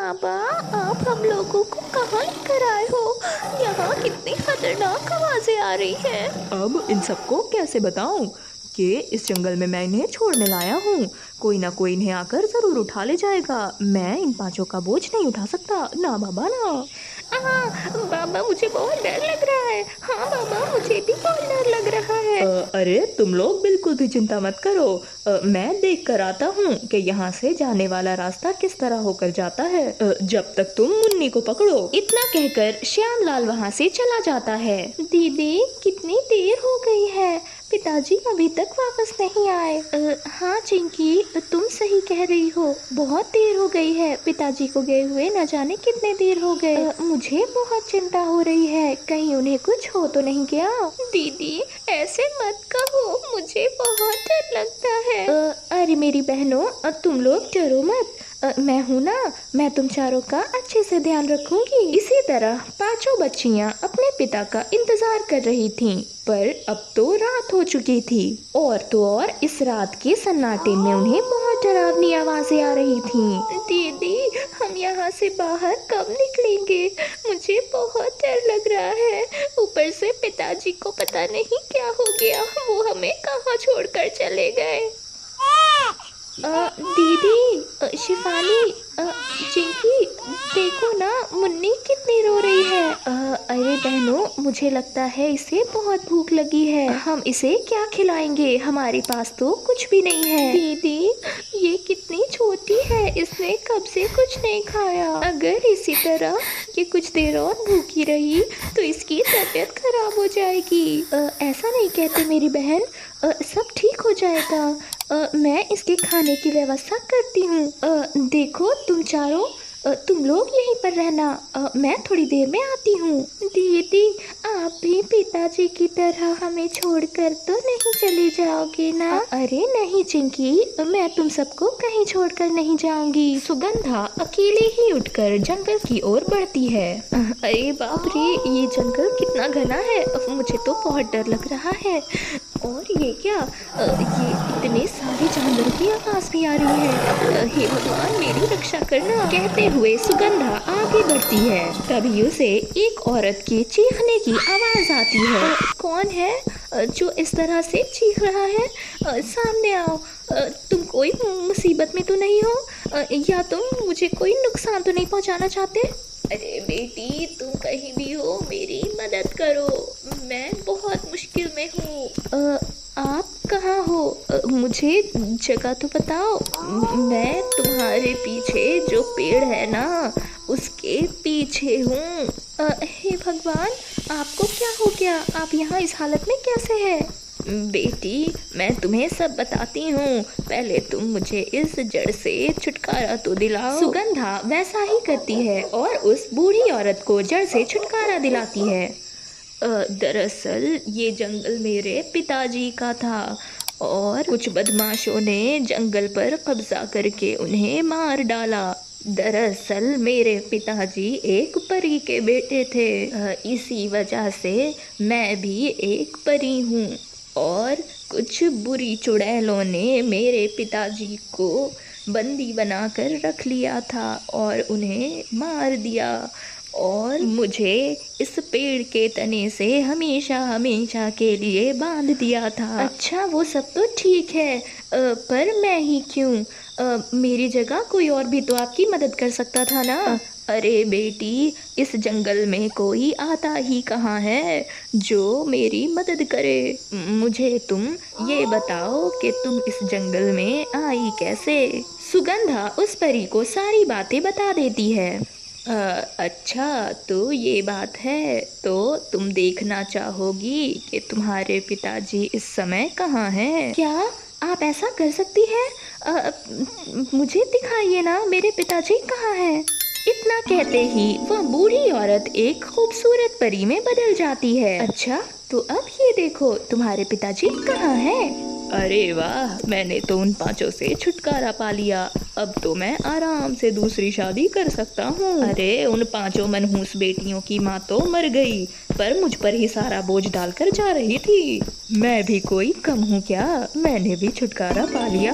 बाबा, आप हम लोगों को कहाँ लेकर आए हो? यहाँ कितनी खतरनाक आवाजें आ रही हैं। अब इन सबको कैसे बताऊं कि इस जंगल में मैं इन्हें छोड़ने लाया हूँ। कोई ना कोई इन्हें आकर जरूर उठा ले जाएगा। मैं इन पांचों का बोझ नहीं उठा सकता, ना बाबा ना। हाँ बाबा, मुझे बहुत डर लग रहा है। हाँ बाबा, मुझे भी बहुत डर लग रहा है। अरे तुम लोग बिल्कुल भी चिंता मत करो। मैं देख कर आता हूँ कि यहाँ से जाने वाला रास्ता किस तरह होकर जाता है। जब तक तुम मुन्नी को पकड़ो। इतना कहकर श्यामलाल वहाँ से चला जाता है। दीदी, कितनी देर हो गई है, पिताजी अभी तक वापस नहीं आए। हाँ चिंकी, तुम सही कह रही हो, बहुत देर हो गई है। पिताजी को गए हुए न जाने कितने देर हो गए। मुझे बहुत चिंता हो रही है, कहीं उन्हें कुछ हो तो नहीं गया। दीदी ऐसे मत कहो, मुझे बहुत डर लगता है। अरे मेरी बहनों, तुम लोग डरो मत, मैं हूँ ना, मैं तुम चारों का अच्छे से ध्यान रखूंगी। इसी तरह पांचों बच्चियाँ अपने पिता का इंतजार कर रही थीं, पर अब तो रात हो चुकी थी। और तो और इस रात के सन्नाटे में उन्हें बहुत डरावनी आवाजें आ रही थीं। दीदी, हम यहाँ से बाहर कब निकलेंगे? मुझे बहुत डर लग रहा है। ऊपर से पिताजी को पता नहीं क्या हो गया, वो हमें कहाँ छोड़कर चले गए। दीदी, शिफाली, चिंकी, देखो ना, मुन्नी कितनी रो रही है। अरे बहनों, मुझे लगता है इसे बहुत भूख लगी है। हम इसे क्या खिलाएंगे? हमारे पास तो कुछ भी नहीं है। दीदी, ये कितनी छोटी है, इसने कब से कुछ नहीं खाया। अगर इसी तरह ये कुछ देर और भूखी रही तो इसकी तबीयत खराब हो जाएगी। ऐसा नहीं कहते मेरी बहन, सब ठीक हो जाएगा। मैं इसके खाने की व्यवस्था करती हूँ। देखो तुम चारों, तुम लोग यहीं पर रहना, मैं थोड़ी देर में आती हूँ। दीदी, आप भी पिताजी की तरह हमें छोड़कर तो नहीं चली जाओगे ना? अरे नहीं चिंकी, मैं तुम सबको कहीं छोड़कर नहीं जाऊंगी। सुगंधा अकेले ही उठकर जंगल की ओर बढ़ती है। अरे बाप रे, ये जंगल कितना घना है, मुझे तो बहुत डर लग रहा है। और ये क्या, ये इतने सारे जानवरों की आवाज भी आ रही है। हे भगवान, मेरी रक्षा करना। कहते हुए सुगंधा आगे बढ़ती है। तभी उसे एक औरत के चीखने की आवाज आती है। कौन है जो इस तरह से चीख रहा है? सामने आओ। तुम कोई मुसीबत में तो नहीं हो, या तुम मुझे कोई नुकसान तो नहीं पहुंचाना चाहते? अरे बेटी, तुम कहीं भी हो, मेरी मदद करो, मैं बहुत मुश्किल में हूँ। आप कहाँ हो? मुझे जगह तो बताओ। मैं तुम्हारे पीछे जो पेड़ है ना, उसके पीछे हूँ। हे भगवान, आपको क्या हो गया? आप यहाँ इस हालत में कैसे हैं? बेटी, मैं तुम्हें सब बताती हूँ, पहले तुम मुझे इस जड़ से छुटकारा तो दिलाओ। सुगंधा वैसा ही करती है और उस बूढ़ी औरत को जड़ से छुटकारा दिलाती है। दरअसल ये जंगल मेरे पिताजी का था और कुछ बदमाशों ने जंगल पर कब्जा करके उन्हें मार डाला। दरअसल मेरे पिताजी एक परी के बेटे थे, इसी वजह से मैं भी एक परी हूँ। और कुछ बुरी चुड़ैलों ने मेरे पिताजी को बंदी बनाकर रख लिया था और उन्हें मार दिया और मुझे इस पेड़ के तने से हमेशा हमेशा के लिए बांध दिया था। अच्छा, वो सब तो ठीक है, पर मैं ही क्यों? मेरी जगह कोई और भी तो आपकी मदद कर सकता था ना। अरे बेटी, इस जंगल में कोई आता ही कहाँ है जो मेरी मदद करे। मुझे तुम ये बताओ कि तुम इस जंगल में आई कैसे? सुगंधा उस परी को सारी बातें बता देती है। अच्छा, तो ये बात है, तो तुम देखना चाहोगी कि तुम्हारे पिताजी इस समय कहाँ हैं? क्या आप ऐसा कर सकती हैं? मुझे दिखाइए ना, मेरे पिताजी कहाँ हैं? इतना कहते ही वह बूढ़ी औरत एक खूबसूरत परी में बदल जाती है। अच्छा, तो अब ये देखो तुम्हारे पिताजी कहाँ हैं। अरे वाह, मैंने तो उन पांचों से छुटकारा पा लिया। अब तो मैं आराम से दूसरी शादी कर सकता हूँ। अरे उन पांचों मनहूस बेटियों की माँ तो मर गई, पर मुझ पर ही सारा बोझ डालकर जा रही थी। मैं भी कोई कम हूँ क्या? मैंने भी छुटकारा पा लिया।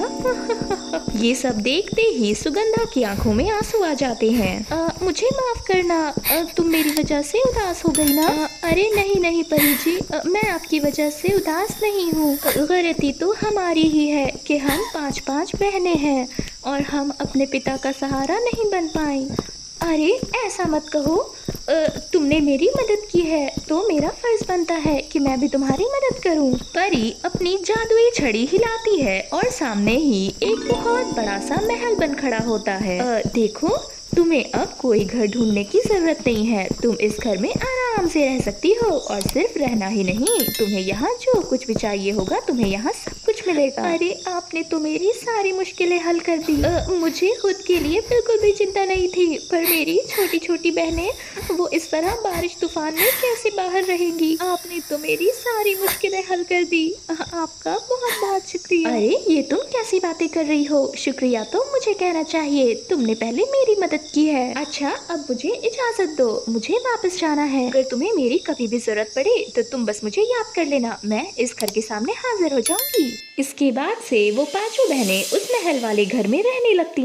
ये सब देखते ही सुगंधा की आंखों में आंसू आ जाते हैं। मुझे माफ करना, तुम मेरी वजह से उदास हो गई ना? अरे नहीं नहीं परी जी, मैं आपकी वजह से उदास नहीं हूँ। गलती तो हमारी ही है कि हम पांच पांच बहनें हैं और हम अपने पिता का सहारा नहीं बन पाई। अरे ऐसा मत कहो, तुमने मेरी मदद की है तो मेरा फर्ज बनता है कि मैं भी तुम्हारी मदद करूं। परी अपनी जादुई छड़ी हिलाती है और सामने ही एक बहुत बड़ा सा महल बन खड़ा होता है। देखो, तुम्हें अब कोई घर ढूंढने की जरूरत नहीं है। तुम इस घर में आराम से रह सकती हो, और सिर्फ रहना ही नहीं, तुम्हें यहाँ जो कुछ भी चाहिए होगा तुम्हें यहाँ सब कुछ मिलेगा। अरे आपने तो मेरी सारी मुश्किलें हल कर दी। मुझे खुद के लिए बिल्कुल भी चिंता नहीं थी, पर मेरी छोटी छोटी बहनें, वो इस तरह बारिश तूफान में कैसे बाहर रहेंगी? आपने तो मेरी सारी मुश्किलें हल कर दी। आपका बहुत बहुत शुक्रिया। अरे ये तुम कैसी बातें कर रही हो? शुक्रिया तो मुझे कहना चाहिए, तुमने पहले मेरी मदद की है। अच्छा अब मुझे इजाजत दो, मुझे वापस जाना है। अगर तुम्हें मेरी कभी भी जरूरत पड़े तो तुम बस मुझे याद कर लेना, मैं इस घर के सामने हाजिर हो जाऊंगी। इसके बाद से वो पांचों बहनें उस महल वाले घर में रहने लगती